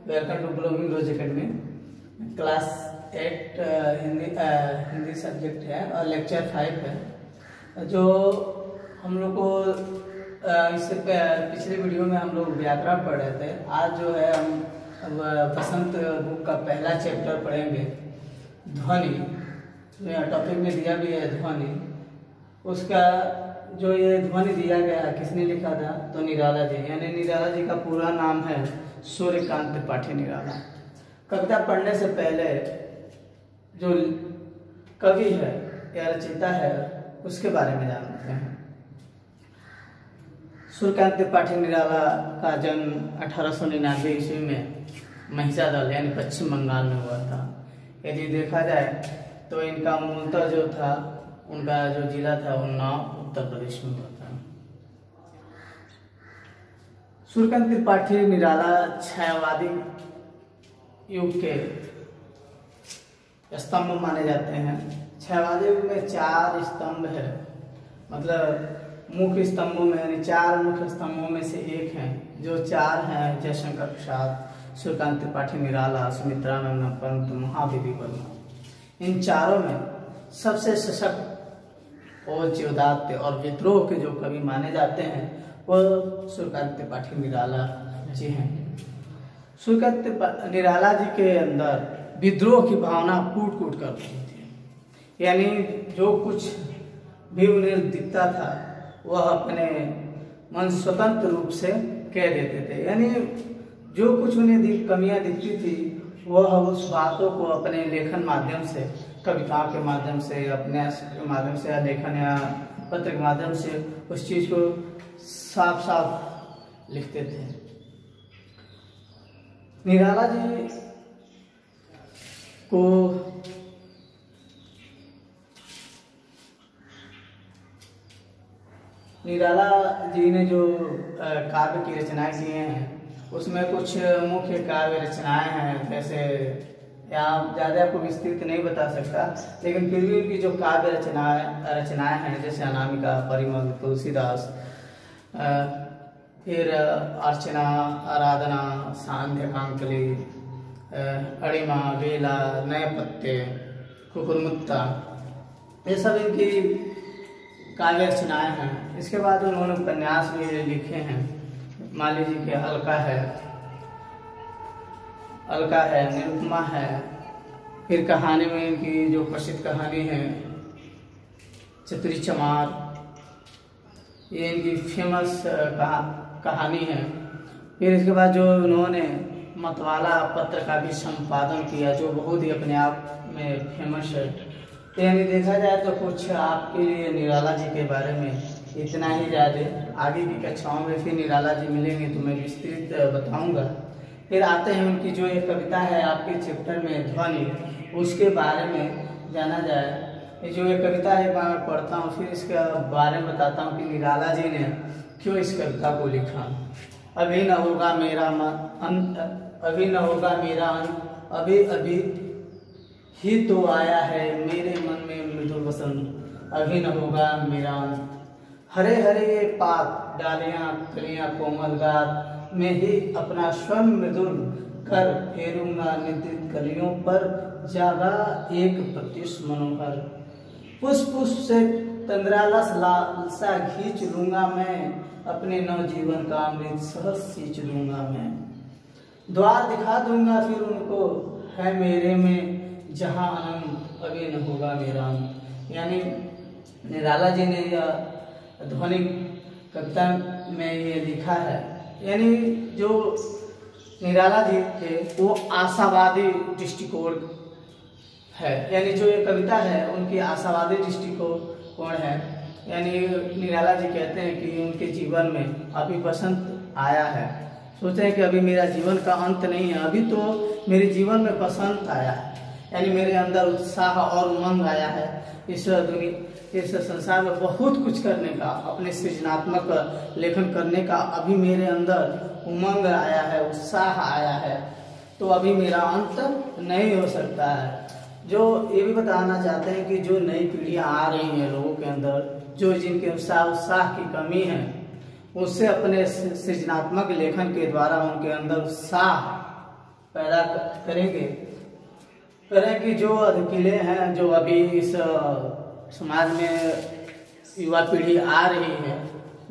Welcome to Blooming Rose Academy. Class 8 Hindi subject है और lecture 5 है। जो हम लोग को इससे पिछले वीडियो में हम लोग व्याकरण पढ़ रहे थे। आज जो है हम बसंत बुक का पहला चैप्टर पढ़ेंगे, ध्वनि। टॉपिक में दिया भी है ध्वनि। उसका जो ये ध्वनि दिया गया किसने लिखा था? तो निराला जी, यानी निराला जी का पूरा नाम है सूर्यकांत त्रिपाठी निराला। कविता पढ़ने से पहले जो कवि है या रचयिता है उसके बारे में जानते हैं। सूर्यकांत त्रिपाठी निराला का जन्म 1899 ईस्वी में महिषादल यानी पश्चिम बंगाल में हुआ था। यदि देखा जाए तो इनका मूलतः जो था, उनका जो जिला था उन्नाव उत्तर प्रदेश में हुआ था। सूर्यकांत त्रिपाठी निराला छायावादी युग के स्तंभ माने जाते हैं। छायावादी युग में 4 स्तंभ है, मतलब मुख्य स्तंभों में, यानी 4 मुख्य स्तंभों में से एक हैं। जो 4 हैं जयशंकर प्रसाद, सूर्यकांत त्रिपाठी निराला, सुमित्रानंद पंत, महादेवी वर्मा। इन चारों में सबसे सशक्त और ज्योदात्य और विद्रोह के जो कवि माने जाते हैं वो सूर्यकांत त्रिपाठी निराला जी हैं। सूर्यकांत निराला जी के अंदर विद्रोह की भावना कूट कूट कर रही थी। यानी जो कुछ भी उन्हें दिखता था वह अपने मन स्वतंत्र रूप से कह देते थे। यानी जो कुछ उन्हें कमियां दिखती थी वह उस बातों को अपने लेखन माध्यम से, कविताओं के माध्यम से, उपन्यास के माध्यम से, या लेखन या पत्र के माध्यम से उस चीज को साफ साफ लिखते थे। निराला जी को निराला जी ने जो काव्य की रचनाएं की हैं उसमें कुछ मुख्य काव्य रचनाएं हैं। जैसे यहाँ ज़्यादा आपको विस्तृत नहीं बता सकता, लेकिन फिर भी उनकी जो काव्य रचनाएं हैं जैसे अनामिका, परिमल, तुलसीदास, फिर अर्चना, आराधना, सांध्य, कांकली, अड़िमा, बेला, नए पत्ते, कुकुरमुत्ता, ये सब इनकी काव्य रचनाएं हैं। इसके बाद उन्होंने उपन्यास भी लिखे हैं। मान लीजिए कि अलका है, निरुपमा है। फिर कहानी में इनकी जो प्रसिद्ध कहानी है चतुरी चमार, ये इनकी फेमस कहानी है। फिर इसके बाद जो उन्होंने मतवाला पत्र का भी संपादन किया जो बहुत ही अपने आप में फेमस है। तो यानी देखा जाए तो कुछ आपके लिए निराला जी के बारे में इतना ही। ज़्यादा आगे की कक्षाओं में फिर निराला जी मिलेंगे तो मैं विस्तृत बताऊंगा। फिर आते हैं उनकी जो एक कविता है आपके चैप्टर में ध्वनि, उसके बारे में जाना जाए। ये जो एक कविता है मैं पढ़ता हूँ, फिर इसके बारे में बताता हूँ कि निराला जी ने क्यों इस कविता को लिखा। अभी न होगा मेरा अंत, अभी न होगा मेरा अंत, अभी अभी ही तो आया है मेरे मन में मृदुल वसंत, अभी न होगा मेरा अंत। हरे हरे ये पात, डालियां, कलियां, कोमल गात, मैं ही अपना स्वयं मृदुल कर फेरूंगा नित्य कलियों पर, जागा एक प्रत्युष मनोहर। पुष्प पुष्प से तंद्रालस लालसा खींच लूंगा मैं, अपने नवजीवन का अमृत सहज सींच लूंगा मैं। द्वार दिखा दूंगा फिर उनको, है मेरे में जहां आनंद, अभी न होगा मेरा अंत। यानी निराला जी ने यह ध्वनि कविता में ये लिखा है। यानी जो निराला जी थे वो आशावादी दृष्टिकोण है। यानी जो ये कविता है उनकी आशावादी दृष्टिकोण है। यानी निराला जी कहते हैं कि उनके जीवन में अभी बसंत आया है। सोचते हैं कि अभी मेरा जीवन का अंत नहीं है, अभी तो मेरे जीवन में बसंत आया है। यानी मेरे अंदर उत्साह और उमंग आया है। इस संसार में बहुत कुछ करने का, अपने सृजनात्मक लेखन करने का अभी मेरे अंदर उमंग आया है, उत्साह आया है। तो अभी मेरा अंत नहीं हो सकता है। जो ये भी बताना चाहते हैं कि जो नई पीढ़ियां आ रही हैं लोगों के अंदर, जो जिनके उत्साह की कमी है, उससे अपने सृजनात्मक लेखन के द्वारा उनके अंदर उत्साह पैदा करेंगे। करें कि जो अधकिले हैं, जो अभी इस समाज में युवा पीढ़ी आ रही है,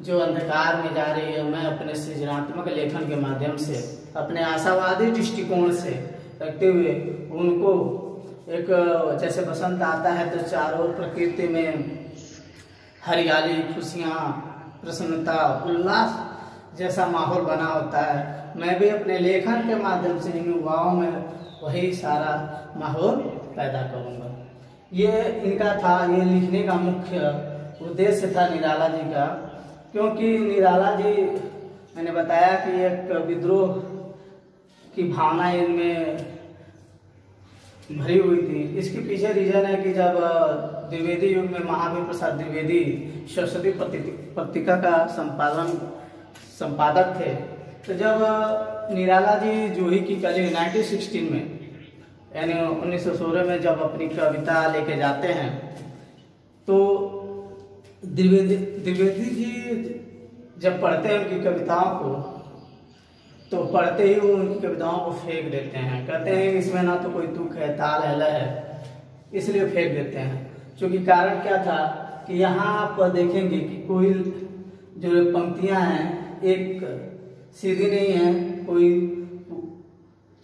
जो अंधकार में जा रही है, मैं अपने सृजनात्मक लेखन के माध्यम से, अपने आशावादी दृष्टिकोण से रखते हुए उनको एक, जैसे बसंत आता है तो चारों ओर प्रकृति में हरियाली, खुशियाँ, प्रसन्नता, उल्लास जैसा माहौल बना होता है। मैं भी अपने लेखन के माध्यम से इन युवाओं में वही सारा माहौल पैदा करूँगा। ये इनका था, ये लिखने का मुख्य उद्देश्य था निराला जी का। क्योंकि निराला जी, मैंने बताया कि एक विद्रोह की भावना इनमें भरी हुई थी। इसके पीछे रीजन है कि जब द्विवेदी युग में महावीर प्रसाद द्विवेदी सरस्वती पत्रिका का संपादक थे, तो जब निराला जी जूही की कली 1916 में, यानी 1916 में जब अपनी कविता लेके जाते हैं, तो द्विवेदी जी जब पढ़ते हैं उनकी कविताओं को, तो पढ़ते ही वो उनकी कविताओं को फेंक देते हैं। कहते हैं इसमें ना तो कोई तुक है, ताल है, लय है, इसलिए फेंक देते हैं। क्योंकि कारण क्या था कि यहाँ आप देखेंगे कि कोई जो पंक्तियाँ हैं एक सीधी नहीं है, कोई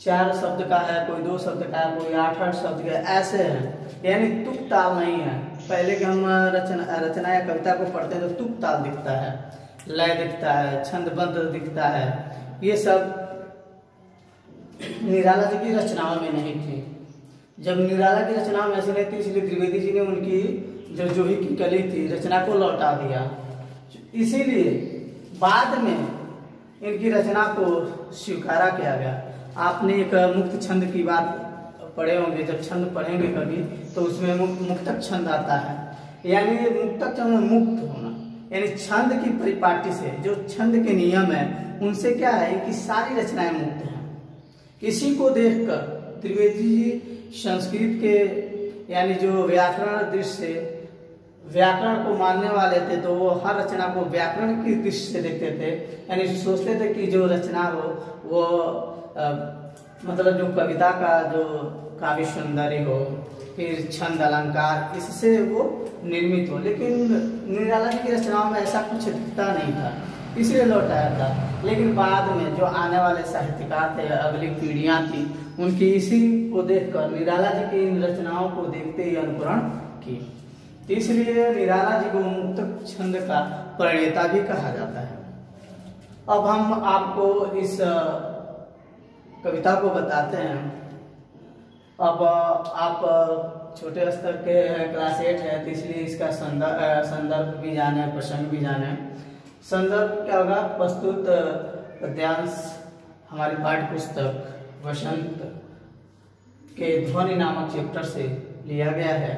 4 शब्द का है, कोई 2 शब्द का है, कोई 8 शब्द का, ऐसे हैं, यानी तुक ताल नहीं है। पहले के हम रचना या कविता को पढ़ते हैं तो तुक ताल दिखता है, लय दिखता है, छंदबद्ध दिखता है। ये सब निराला जी की रचनाओं में नहीं थी। जब निराला की रचनाओं में ऐसे नहीं थी, इसलिए द्विवेदी जी ने उनकी जो जूही की कली थी रचना को लौटा दिया। इसीलिए बाद में इनकी रचना को स्वीकारा किया गया। आपने एक मुक्त छंद की बात पढ़े होंगे, जब छंद पढ़ेंगे कभी तो उसमें मुक्तक छंद आता है, यानी मुक्तक छंद में मुक्त होना, यानी छंद की परिपाटी से, जो छंद के नियम है उनसे क्या है कि सारी रचनाएं मुक्त हैं। किसी को देखकर द्विवेदी जी संस्कृत के, यानी जो व्याकरण दृष्टि से व्याकरण को मानने वाले थे, तो वो हर रचना को व्याकरण की दृष्टि से देखते थे। यानी सोचते थे कि जो रचना हो वो मतलब जो कविता का जो काव्य सौंदर्य हो, फिर छंद अलंकार, इससे वो निर्मित हो। लेकिन निराला जी की रचनाओं में ऐसा कुछ दिखता नहीं था, इसलिए लौटाया था। लेकिन बाद में जो आने वाले साहित्यकार थे, अगली पीढ़ियां थी, उनकी इसी को देखकर निराला जी की इन रचनाओं को देखते ही अनुकरण की। इसलिए निराला जी को मुक्तक छंद का प्रणेता भी कहा जाता है। अब हम आपको इस कविता को बताते हैं। अब आप छोटे स्तर के क्लास 8 है, तो इसलिए इसका संदर्भ भी जाने, प्रसंग भी जाने। संदर्भ क्या होगा? प्रस्तुत पद्यांश हमारी पाठ्य पुस्तक वसंत के ध्वनि नामक चैप्टर से लिया गया है,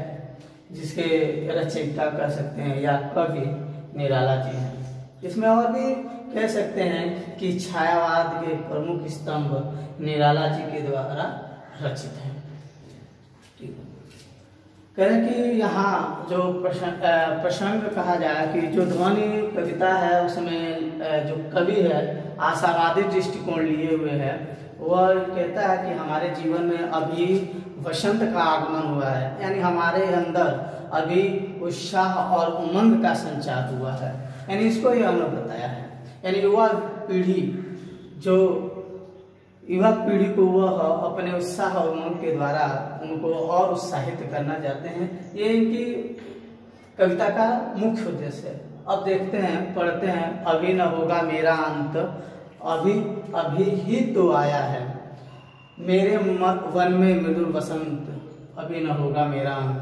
जिसके रचयिता कह सकते हैं या कवि निराला जी हैं। इसमें और भी कह सकते हैं कि छायावाद के प्रमुख स्तंभ निराला जी के द्वारा रचित हैं। कहें कि यहाँ जो प्रसंग कहा जाए कि जो ध्वनि कविता है उसमें जो कवि है आशावादी दृष्टिकोण लिए हुए है, वह कहता है कि हमारे जीवन में अभी वसंत का आगमन हुआ है, यानी हमारे अंदर अभी उत्साह और उमंग का संचार हुआ है। यानी इसको ही हमने बताया है, यानी युवा पीढ़ी को वह अपने उत्साह और उमंग के द्वारा उनको और उत्साहित करना चाहते हैं। ये इनकी कविता का मुख्य उद्देश्य है। अब देखते हैं, पढ़ते हैं। अभी न होगा मेरा अंत, अभी ही तो आया है, मेरे वन में मृदुल बसंत, अभी न होगा मेरा अंत।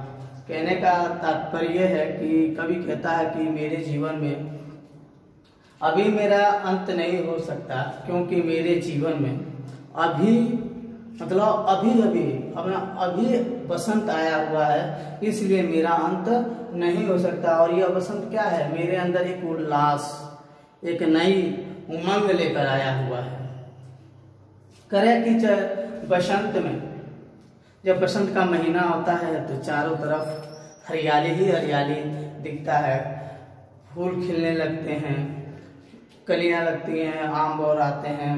कहने का तात्पर्य है कि कवि कहता है कि मेरे जीवन में अभी मेरा अंत नहीं हो सकता, क्योंकि मेरे जीवन में अभी मतलब अभी बसंत आया हुआ है, इसलिए मेरा अंत नहीं हो सकता। और यह बसंत क्या है? मेरे अंदर एक उल्लास, एक नई उमंग लेकर आया हुआ है। करें कि बसंत में, जब बसंत का महीना होता है तो चारों तरफ हरियाली ही हरियाली दिखता है, फूल खिलने लगते हैं, कलियां लगती हैं, आम बौर आते हैं,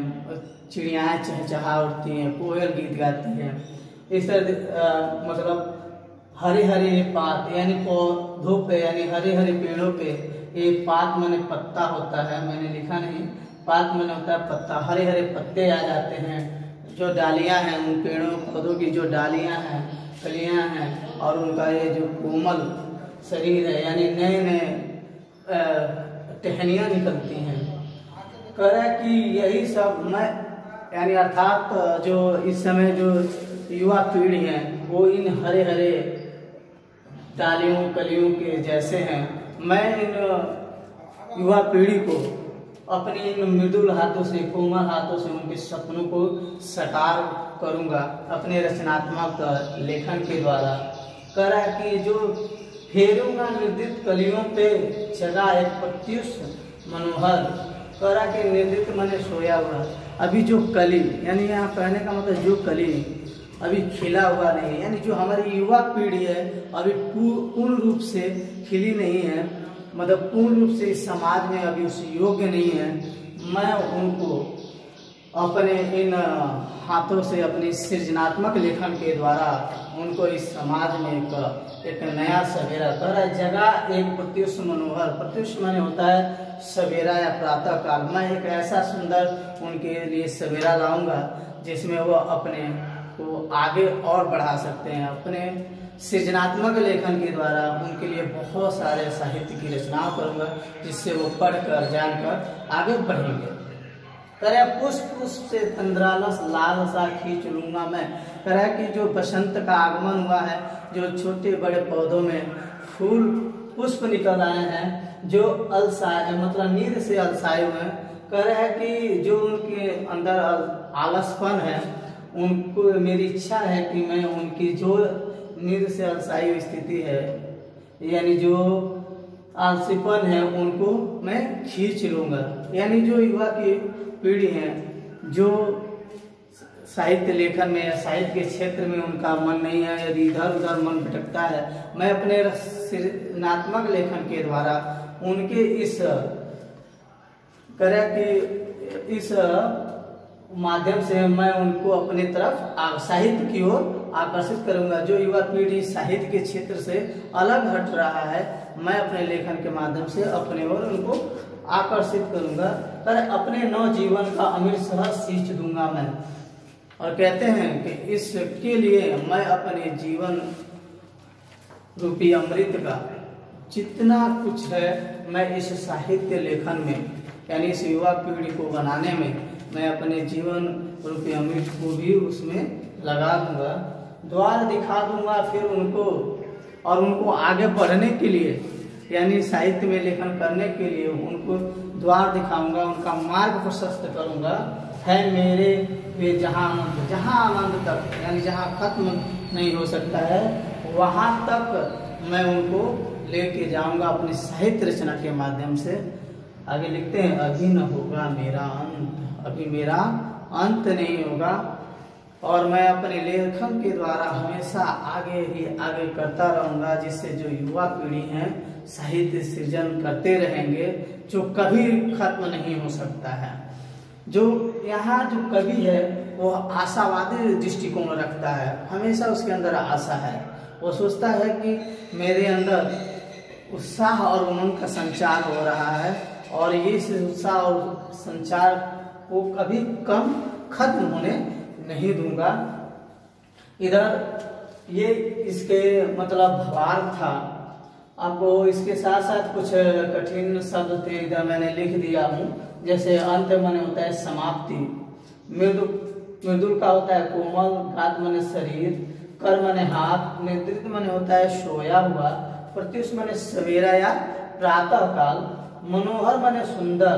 चिड़ियाएँ चहचहा उठती हैं, कोयल गीत गाती हैं। इस तरह मतलब हरे हरे पात यानी पौधों पे यानी हरे हरे पेड़ों पे, एक पात माने पत्ता होता है, मैंने लिखा नहीं, पात माने होता है पत्ता, हरे हरे पत्ते आ जाते हैं। जो डालियां हैं उन पेड़ों पौधों की जो डालियां हैं, कलियां हैं और उनका ये जो कोमल शरीर है यानी नए नए टहनियाँ निकलती हैं। कह रहा है कि यही सब मैं यानी अर्थात जो इस समय जो युवा पीढ़ी है वो इन हरे हरे डालियों कलियों के जैसे हैं। मैं इन युवा पीढ़ी को अपनी इन मृदुल हाथों से, कोमल हाथों से उनके सपनों को साकार करूंगा अपने रचनात्मक लेखन के द्वारा। कह रहा है कि जो फेरूंगा निर्दित कलियों पे जगा एक प्रत्युष मनोहर। कह रहा कि निर्दित मैंने सोया हुआ, अभी जो कली यानी यहाँ कहने का मतलब जो कली अभी खिला हुआ नहीं, यानी जो हमारी युवा पीढ़ी है अभी पूर्ण रूप से खिली नहीं है, मतलब पूर्ण रूप से इस समाज में अभी उस योग्य नहीं है। मैं उनको अपने इन हाथों से अपनी सृजनात्मक लेखन के द्वारा उनको इस समाज में एक नया सवेरा कर रहा है। जगह एक प्रत्युष मनोहर, प्रत्युष माने होता है सवेरा या प्रातः काल। मैं एक ऐसा सुंदर उनके लिए सवेरा लाऊंगा जिसमें वो अपने को आगे और बढ़ा सकते हैं। अपने सृजनात्मक लेखन के द्वारा उनके लिए बहुत सारे साहित्य की रचनाओं करूंगा जिससे वो पढ़कर जानकर आगे बढ़ेंगे। करे पुष्प पुष्प से तंद्रालस लाल सा खींच लूंगा मैं। करे कि जो बसंत का आगमन हुआ है, जो छोटे बड़े पौधों में फूल पुष्प निकल आए हैं, जो अलसाए मतलब नींद से अलसाए हुए हैं। कह रहे हैं कि जो उनके अंदर आलसपन है, उनको मेरी इच्छा है कि मैं उनकी जो नींद से अलसाई हुई स्थिति है यानी जो आलसीपन है उनको मैं खींच लूंगा। यानी जो युवा की पीढ़ी है जो साहित्य लेखन में या साहित्य के क्षेत्र में उनका मन नहीं है, यदि इधर उधर मन भटकता है, मैं अपने सृजनात्मक लेखन के द्वारा उनके इस तरह की इस माध्यम से मैं उनको अपने तरफ साहित्य की ओर आकर्षित करूंगा। जो युवा पीढ़ी साहित्य के क्षेत्र से अलग हट रहा है, मैं अपने लेखन के माध्यम से अपने ओर उनको आकर्षित करूंगा। पर अपने नव जीवन का अमृत सहज सींच दूंगा मैं। और कहते हैं कि इसके लिए मैं अपने जीवन रूपी अमृत का जितना कुछ है मैं इस साहित्य लेखन में यानी इस युवा पीढ़ी को बनाने में मैं अपने जीवन रूपी अमृत को भी उसमें लगा दूंगा, द्वार दिखा दूंगा फिर उनको। और उनको आगे बढ़ने के लिए यानी साहित्य में लेखन करने के लिए उनको द्वार दिखाऊंगा, उनका मार्ग प्रशस्त करूंगा। है मेरे वे जहाँ आनंद तक यानी जहाँ खत्म नहीं हो सकता है वहाँ तक मैं उनको लेके जाऊंगा अपनी साहित्य रचना के माध्यम से। आगे लिखते हैं, अभी न होगा मेरा अंत, अभी मेरा अंत नहीं होगा और मैं अपने लेखन के द्वारा हमेशा आगे ही आगे करता रहूंगा, जिससे जो युवा पीढ़ी है साहित्य सृजन करते रहेंगे जो कभी खत्म नहीं हो सकता है। जो यहाँ जो कवि है वो आशावादी दृष्टिकोण रखता है, हमेशा उसके अंदर आशा है। वो सोचता है कि मेरे अंदर उत्साह और उमंग का संचार हो रहा है और ये उत्साह और संचार को कभी कम खत्म होने नहीं दूंगा। इधर ये इसके मतलब भावार्थ था। आपको इसके साथ साथ कुछ कठिन शब्द थे, इधर मैंने लिख दिया हूँ। जैसे अंत माने होता है समाप्ति, मृदुल का होता है कोमल, घात माने शरीर, कर माने हाथ, नेतृत्व माने होता है सोया हुआ, प्रत्युष माने सवेरा या प्रातः काल, मनोहर माने सुंदर,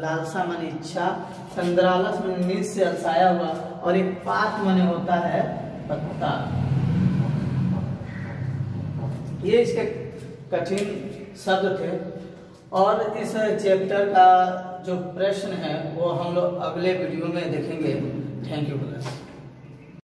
लालसा माने इच्छा, चंद्रालस माने नींद से अलसाया हुआ और एक पात माने होता है पत्ता। ये इसके कठिन शब्द थे। और इस चैप्टर का जो प्रश्न है वो हम लोग अगले वीडियो में देखेंगे। Thank you.